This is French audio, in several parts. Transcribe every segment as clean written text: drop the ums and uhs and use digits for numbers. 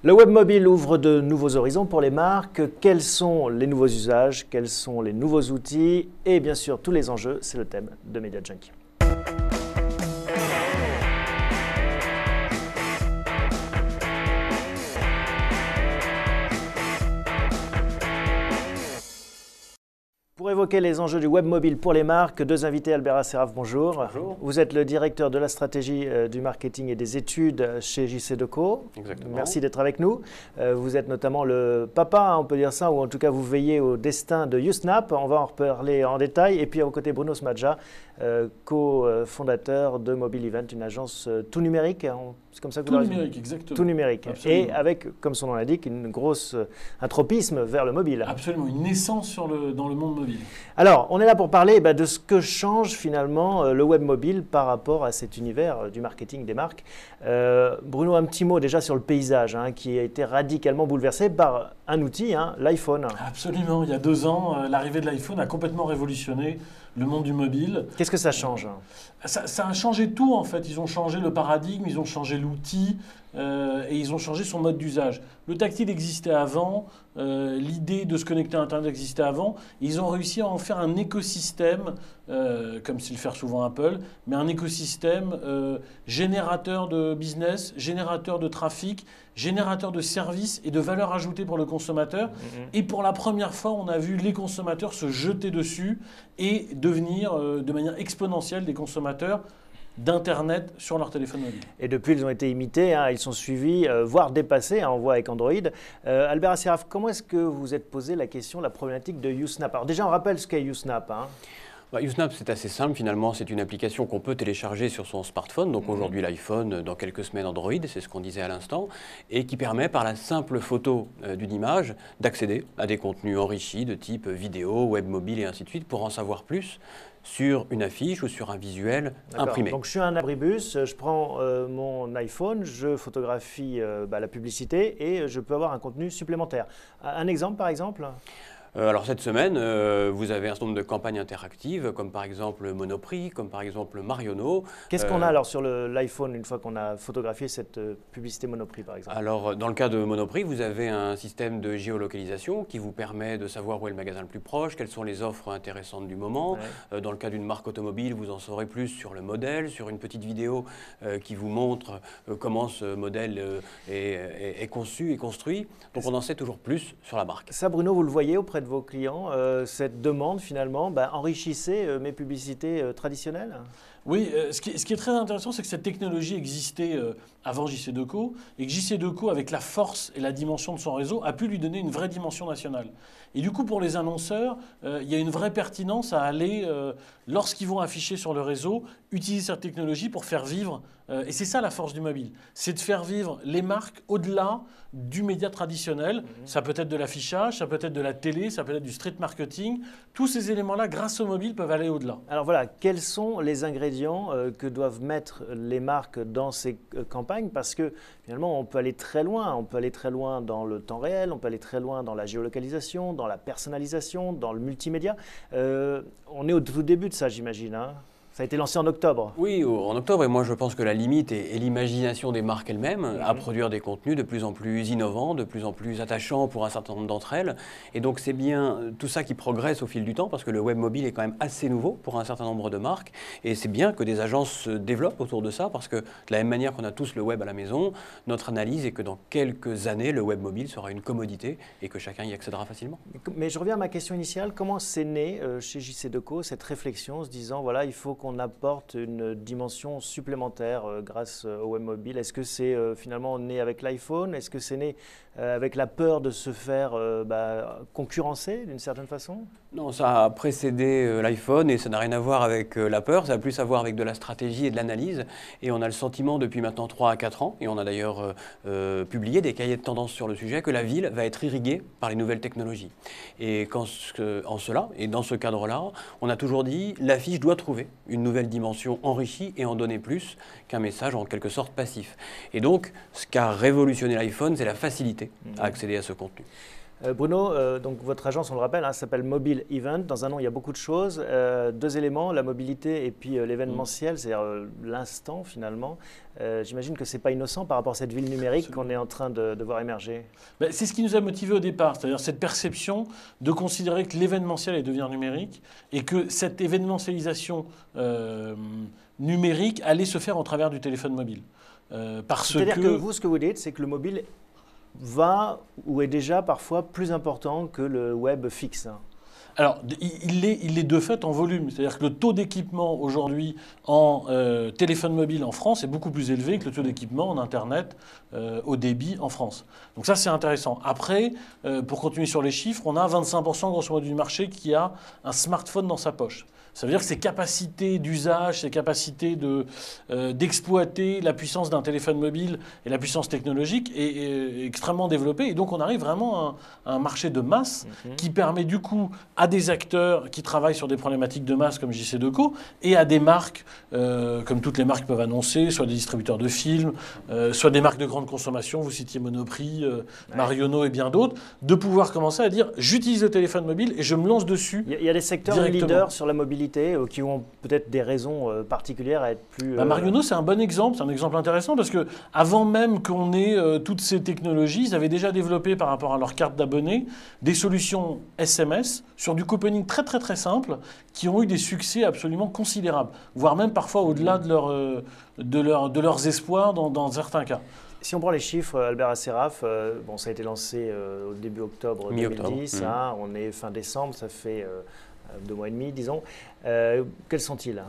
Le web mobile ouvre de nouveaux horizons pour les marques. Quels sont les nouveaux usages? Quels sont les nouveaux outils? Et bien sûr, tous les enjeux, c'est le thème de Media Junkie. Pour évoquer les enjeux du web mobile pour les marques, deux invités, Albert Asseraf, bonjour. Bonjour. Vous êtes le directeur de la stratégie du marketing et des études chez JC Deco. Exactement. Merci d'être avec nous. Vous êtes notamment le papa, on peut dire ça, ou en tout cas vous veillez au destin de YouSnap. On va en reparler en détail. Et puis à vos côtés, Bruno Smadja, co-fondateur de Mobile Event, une agence tout numérique. C'est comme ça que vous Tout numérique, exactement. Tout numérique. Absolument. Et avec, comme son nom l'indique, un tropisme vers le mobile. Absolument, une naissance dans le monde mobile. Alors, on est là pour parler de ce que change finalement le web mobile par rapport à cet univers du marketing des marques. Bruno, un petit mot déjà sur le paysage qui a été radicalement bouleversé par un outil, l'iPhone. Absolument, il y a 2 ans, l'arrivée de l'iPhone a complètement révolutionné le monde du mobile. Qu'est-ce que ça change? Ça a changé tout en fait. Ils ont changé le paradigme, ils ont changé l'outil et ils ont changé son mode d'usage. Le tactile existait avant, l'idée de se connecter à Internet existait avant. Ils ont réussi à en faire un écosystème, comme c'est le faire souvent Apple, mais un écosystème générateur de business, générateur de trafic, générateur de services et de valeur ajoutée pour le consommateur. Et pour la première fois, on a vu les consommateurs se jeter dessus et devenir de manière exponentielle des consommateurs d'Internet sur leur téléphone mobile. Et depuis, ils ont été imités, ils sont suivis, voire dépassés, on voit avec Android. Albert Asseraf, comment est-ce que vous êtes posé la question, la problématique de YouSnap? Alors déjà, on rappelle ce qu'est YouSnap. YouSnap, c'est assez simple finalement, c'est une application qu'on peut télécharger sur son smartphone, donc aujourd'hui l'iPhone, dans quelques semaines Android, c'est ce qu'on disait à l'instant, et qui permet par la simple photo d'une image d'accéder à des contenus enrichis de type vidéo, web mobile et ainsi de suite pour en savoir plus sur une affiche ou sur un visuel imprimé. Donc je suis un abribus, je prends mon iPhone, je photographie la publicité et je peux avoir un contenu supplémentaire. Un exemple par exemple? Alors cette semaine, vous avez un certain nombre de campagnes interactives, comme par exemple Monoprix, comme par exemple Marionneau. Qu'est-ce qu'on a alors sur l'iPhone une fois qu'on a photographié cette publicité Monoprix par exemple? Alors dans le cas de Monoprix, vous avez un système de géolocalisation qui vous permet de savoir où est le magasin le plus proche, quelles sont les offres intéressantes du moment. Ouais. Dans le cas d'une marque automobile, vous en saurez plus sur le modèle, sur une petite vidéo qui vous montre comment ce modèle est conçu et construit. Donc on en sait toujours plus sur la marque. Ça Bruno, vous le voyez auprès de vos clients, cette demande finalement, enrichissez mes publicités traditionnelles? Oui, ce qui est très intéressant, c'est que cette technologie existait avant JC Deco et que JC Deco, avec la force et la dimension de son réseau, a pu lui donner une vraie dimension nationale. Et du coup, pour les annonceurs, il y a une vraie pertinence à aller, lorsqu'ils vont afficher sur le réseau, utiliser cette technologie pour faire vivre, et c'est ça la force du mobile, c'est de faire vivre les marques au-delà du média traditionnel. Ça peut être de l'affichage, ça peut être de la télé, ça peut être du street marketing. Tous ces éléments-là, grâce au mobile, peuvent aller au-delà. Alors voilà, quels sont les ingrédients que doivent mettre les marques dans ces campagnes? Parce que finalement, on peut aller très loin. On peut aller très loin dans le temps réel, on peut aller très loin dans la géolocalisation, dans la personnalisation, dans le multimédia. On est au tout début de ça, j'imagine. Ça a été lancé en octobre. Oui, en octobre, et moi je pense que la limite est l'imagination des marques elles-mêmes à produire des contenus de plus en plus innovants, de plus en plus attachants pour un certain nombre d'entre elles. Et donc c'est bien tout ça qui progresse au fil du temps parce que le web mobile est quand même assez nouveau pour un certain nombre de marques. Et c'est bien que des agences se développent autour de ça parce que de la même manière qu'on a tous le web à la maison, notre analyse est que dans quelques années, le web mobile sera une commodité et que chacun y accédera facilement. Mais je reviens à ma question initiale. Comment c'est né chez JC Deco cette réflexion en se disant voilà, il faut qu'on apporte une dimension supplémentaire grâce au web mobile? Est-ce que c'est finalement né avec l'iPhone? Est-ce que c'est né avec la peur de se faire concurrencer d'une certaine façon? Non, ça a précédé l'iPhone et ça n'a rien à voir avec la peur, ça a plus à voir avec de la stratégie et de l'analyse. Et on a le sentiment depuis maintenant 3 à 4 ans, et on a d'ailleurs publié des cahiers de tendance sur le sujet, que la ville va être irriguée par les nouvelles technologies. Et en cela, et dans ce cadre-là, on a toujours dit l'affiche doit trouver une nouvelle dimension enrichie et en donner plus qu'un message en quelque sorte passif. Et donc, ce qu'a révolutionné l'iPhone, c'est la facilité à accéder à ce contenu. Bruno, donc votre agence, on le rappelle, hein, s'appelle Mobile Event. Dans un nom, il y a beaucoup de choses. Deux éléments, la mobilité et puis l'événementiel, c'est-à-dire l'instant finalement. J'imagine que ce n'est pas innocent par rapport à cette ville numérique qu'on est en train de voir émerger. Ben, c'est ce qui nous a motivés au départ, c'est-à-dire cette perception de considérer que l'événementiel allait devenir numérique et que cette événementialisation numérique allait se faire au travers du téléphone mobile. C'est-à-dire que vous, ce que vous dites, c'est que le mobile va ou est déjà parfois plus important que le web fixe. Alors, il est de fait en volume. C'est-à-dire que le taux d'équipement aujourd'hui en téléphone mobile en France est beaucoup plus élevé que le taux d'équipement en Internet haut débit en France. Donc ça, c'est intéressant. Après, pour continuer sur les chiffres, on a 25% grosso modo du marché qui a un smartphone dans sa poche. Ça veut dire que ses capacités d'usage, ses capacités d'exploiter la puissance d'un téléphone mobile et la puissance technologique est extrêmement développée. Et donc, on arrive vraiment à un marché de masse qui permet du coup à des acteurs qui travaillent sur des problématiques de masse comme JCDecaux et à des marques, comme toutes les marques peuvent annoncer, soit des distributeurs de films, soit des marques de grande consommation, vous citiez Monoprix, Marionneau et bien d'autres, de pouvoir commencer à dire j'utilise le téléphone mobile et je me lance dessus. Il y a des secteurs leaders sur la mobilité qui ont peut-être des raisons particulières à être plus... Marionneau, c'est un bon exemple, c'est un exemple intéressant parce que avant même qu'on ait toutes ces technologies, ils avaient déjà développé par rapport à leur carte d'abonné des solutions SMS sur du couponing très très très simple qui ont eu des succès absolument considérables, voire même parfois au-delà de leurs espoirs dans certains cas. Si on prend les chiffres, Albert Asseraf, bon, ça a été lancé au début octobre 2010, hein, on est fin décembre, ça fait 2 mois et demi, disons. Quels sont-ils?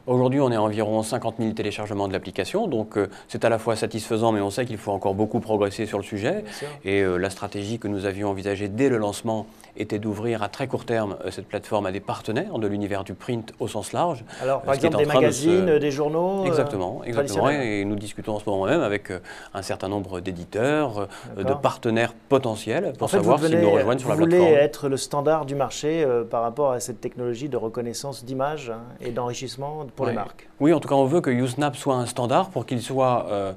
Aujourd'hui, on est à environ 50 000 téléchargements de l'application, donc c'est à la fois satisfaisant, mais on sait qu'il faut encore beaucoup progresser sur le sujet. Et la stratégie que nous avions envisagée dès le lancement était d'ouvrir à très court terme cette plateforme à des partenaires de l'univers du print au sens large. Alors, par exemple, des magazines, des journaux Exactement. Et nous discutons en ce moment même avec un certain nombre d'éditeurs, de partenaires potentiels pour savoir s'ils nous rejoignent sur la plateforme. Vous voulez être le standard du marché par rapport à cette technologie de reconnaissance d'image et d'enrichissement pour les marques. Oui, en tout cas, on veut que YouSnap soit un standard pour qu'il soit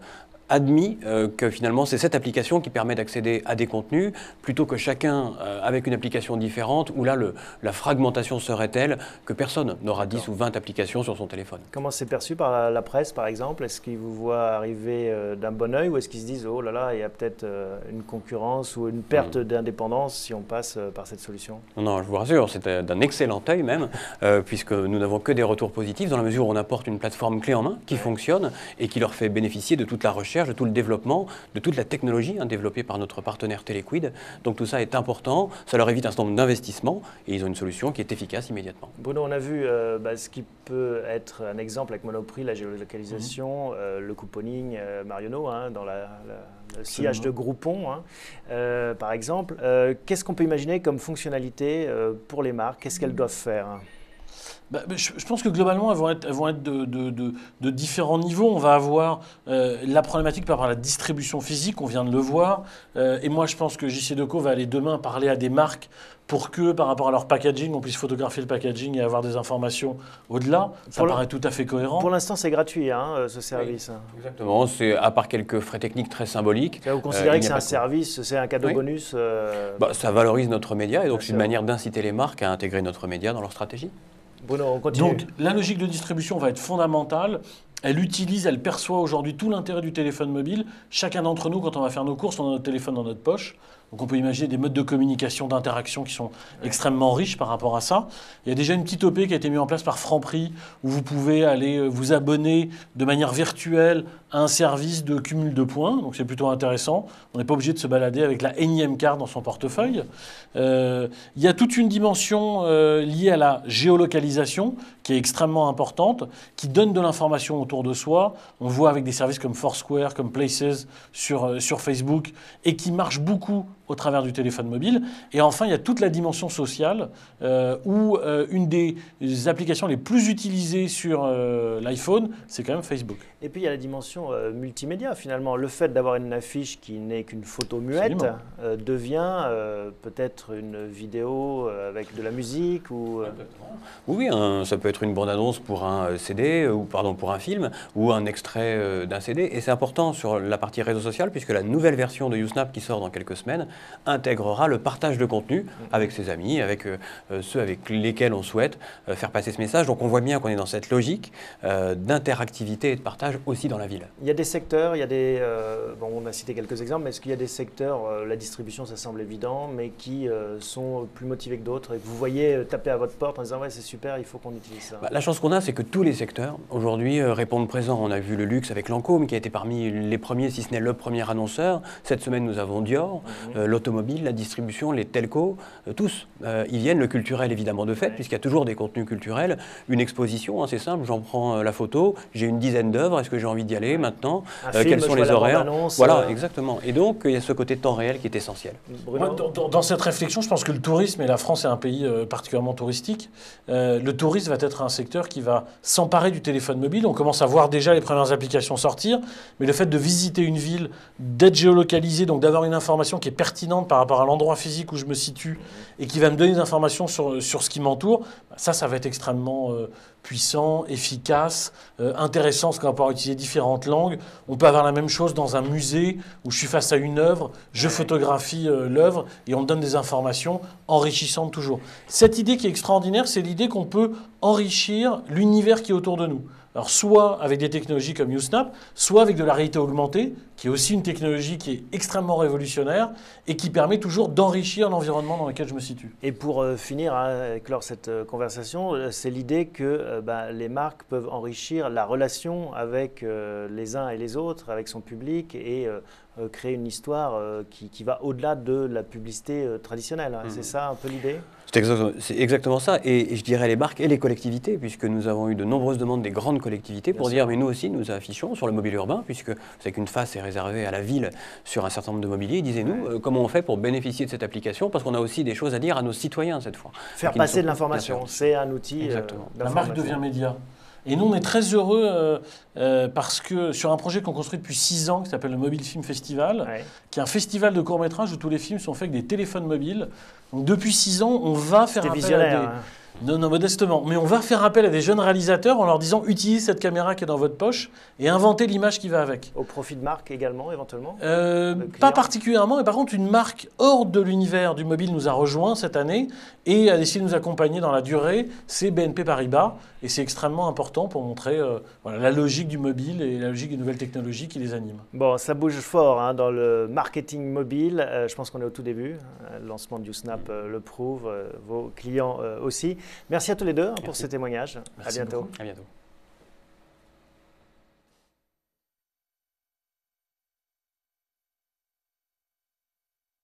admis que finalement c'est cette application qui permet d'accéder à des contenus plutôt que chacun avec une application différente où là la fragmentation serait telle que personne n'aura 10 ou 20 applications sur son téléphone. Comment c'est perçu par la presse par exemple? Est-ce qu'ils vous voient arriver d'un bon oeil ou est-ce qu'ils se disent oh là là il y a peut-être une concurrence ou une perte d'indépendance si on passe par cette solution? Non, je vous rassure, c'est d'un excellent œil même puisque nous n'avons que des retours positifs dans la mesure où on apporte une plateforme clé en main qui fonctionne et qui leur fait bénéficier de toute la recherche, de tout le développement, de toute la technologie développée par notre partenaire Telequid. Donc tout ça est important, ça leur évite un certain nombre d'investissements et ils ont une solution qui est efficace immédiatement. Bruno, on a vu ce qui peut être un exemple avec Monoprix, la géolocalisation, le couponing, Marionneau, dans le sillage de Groupon, par exemple. Qu'est-ce qu'on peut imaginer comme fonctionnalité pour les marques? Qu'est-ce qu'elles doivent faire? Je pense que globalement, elles vont être de différents niveaux. On va avoir la problématique par rapport à la distribution physique, on vient de le voir. Et moi, je pense que JCDecaux va aller demain parler à des marques pour que, par rapport à leur packaging, on puisse photographier le packaging et avoir des informations au-delà. Ça paraît tout à fait cohérent. Pour l'instant, c'est gratuit, ce service. Oui, exactement. C'est à part quelques frais techniques très symboliques. Vous considérez que c'est un service, c'est un cadeau bonus ça valorise notre média et donc c'est une manière d'inciter les marques à intégrer notre média dans leur stratégie. Bruno, on continue. Donc, la logique de distribution va être fondamentale. Elle perçoit aujourd'hui tout l'intérêt du téléphone mobile. Chacun d'entre nous, quand on va faire nos courses, on a notre téléphone dans notre poche. Donc on peut imaginer des modes de communication, d'interaction qui sont extrêmement riches par rapport à ça. Il y a déjà une petite OP qui a été mise en place par Franprix où vous pouvez aller vous abonner de manière virtuelle à un service de cumul de points. Donc c'est plutôt intéressant. On n'est pas obligé de se balader avec la énième carte dans son portefeuille. Il y a toute une dimension liée à la géolocalisation qui est extrêmement importante, qui donne de l'information autour de soi. On le voit avec des services comme Foursquare, comme Places sur Facebook et qui marchent beaucoup au travers du téléphone mobile. Et enfin, il y a toute la dimension sociale où une des applications les plus utilisées sur l'iPhone, c'est quand même Facebook. Et puis, il y a la dimension dimension multimédia finalement. Le fait d'avoir une affiche qui n'est qu'une photo muette devient peut-être une vidéo avec de la musique ou... Oui, ça peut être une bande-annonce pour un CD, ou pardon, pour un film, ou un extrait d'un CD. Et c'est important sur la partie réseau social, puisque la nouvelle version de YouSnap qui sort dans quelques semaines intégrera le partage de contenu avec ses amis, avec ceux avec lesquels on souhaite faire passer ce message. Donc on voit bien qu'on est dans cette logique d'interactivité et de partage aussi dans la ville. Il y a des secteurs, il y a des... bon, on a cité quelques exemples, mais est-ce qu'il y a des secteurs, la distribution ça semble évident, mais qui sont plus motivés que d'autres et que vous voyez taper à votre porte en disant ouais c'est super, il faut qu'on utilise ça? La chance qu'on a, c'est que tous les secteurs aujourd'hui répondent présent. On a vu le luxe avec Lancôme qui a été parmi les premiers, si ce n'est le premier annonceur. Cette semaine nous avons Dior, l'automobile, la distribution, les telcos, tous. Ils viennent, le culturel évidemment de fait, puisqu'il y a toujours des contenus culturels. Une exposition, c'est simple, j'en prends la photo, j'ai une dizaine d'œuvres, est-ce que j'ai envie d'y aller maintenant? Quels sont les horaires? Voilà, exactement. Et donc il y a ce côté temps réel qui est essentiel. Moi, dans cette réflexion, je pense que le tourisme, et la France est un pays particulièrement touristique, le tourisme va être un secteur qui va s'emparer du téléphone mobile. On commence à voir déjà les premières applications sortir, mais le fait de visiter une ville, d'être géolocalisé, donc d'avoir une information qui est pertinente par rapport à l'endroit physique où je me situe et qui va me donner des informations sur ce qui m'entoure, ça va être extrêmement puissant, efficace, intéressant, parce qu'on va pouvoir utiliser différentes langues. On peut avoir la même chose dans un musée où je suis face à une œuvre, je photographie l'œuvre et on me donne des informations enrichissantes toujours. Cette idée qui est extraordinaire, c'est l'idée qu'on peut enrichir l'univers qui est autour de nous. Alors soit avec des technologies comme YouSnap, soit avec de la réalité augmentée, qui est aussi une technologie qui est extrêmement révolutionnaire et qui permet toujours d'enrichir l'environnement dans lequel je me situe. Et pour finir, clore cette conversation, c'est l'idée que les marques peuvent enrichir la relation avec les uns et les autres, avec son public et créer une histoire qui va au-delà de la publicité traditionnelle. C'est ça un peu l'idée ? C'est exactement ça, et je dirais les marques et les collectivités, puisque nous avons eu de nombreuses demandes des grandes collectivités pour dire mais nous aussi nous affichons sur le mobile urbain, puisque c'est qu'une face est réservée à la ville sur un certain nombre de mobiliers. Disez-nous comment on fait pour bénéficier de cette application, parce qu'on a aussi des choses à dire à nos citoyens cette fois. Faire passer de l'information, c'est un outil d'information. La marque devient média. Et nous, on est très heureux parce que sur un projet qu'on construit depuis 6 ans, qui s'appelle le Mobile Film Festival, qui est un festival de courts-métrages où tous les films sont faits avec des téléphones mobiles. Donc depuis 6 ans, on va faire appel à des... Non, modestement. Mais on va faire appel à des jeunes réalisateurs en leur disant utilisez cette caméra qui est dans votre poche et inventez l'image qui va avec. Au profit de marques également, éventuellement Pas particulièrement. Mais par contre, une marque hors de l'univers du mobile nous a rejoint cette année et a décidé de nous accompagner dans la durée. C'est BNP Paribas. Et c'est extrêmement important pour montrer la logique du mobile et la logique des nouvelles technologies qui les animent. Bon, ça bouge fort dans le marketing mobile. Je pense qu'on est au tout début. Le lancement de YouSnap le prouve, vos clients aussi. Merci à tous les deux pour ces témoignages. Merci à bientôt. Beaucoup. À bientôt.